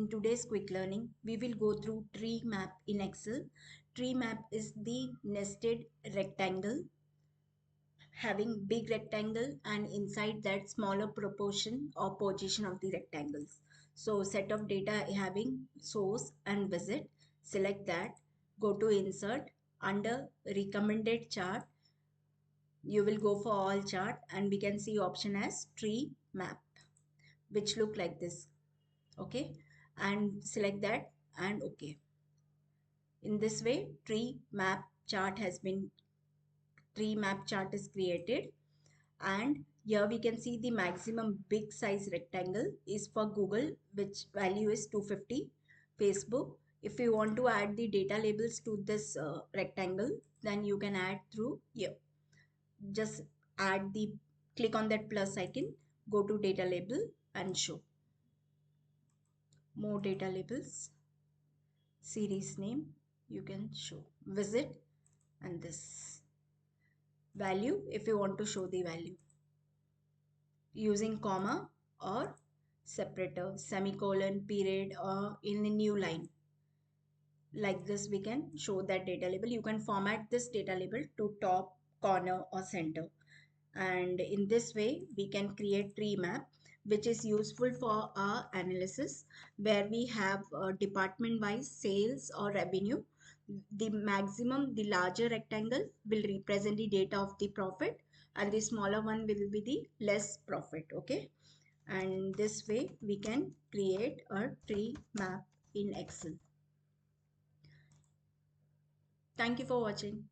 In today's quick learning, we will go through tree map in Excel. Tree map is the nested rectangle having big rectangle and inside that smaller proportion or position of the rectangles. So set of data having source and visit, select that, go to insert, under recommended chart, you will go for all chart and we can see option as tree map, which look like this. Okay, and select that and okay. In this way, tree map chart is created, and here we can see the maximum big size rectangle is for Google, which value is 250. Facebook, if you want to add the data labels to this rectangle, then you can add through here. Just add the, click on that plus icon, go to data label and show more data labels, series name, you can show visit, and this value if you want to show the value using comma or separator, semicolon, period, or in a new line. Like this we can show that data label. You can format this data label to top, corner or center, and in this way we can create tree map, which is useful for our analysis where we have department wise sales or revenue. The maximum, the larger rectangle will represent the data of the profit and the smaller one will be the less profit. Okay, and this way we can create a tree map in Excel. Thank you for watching.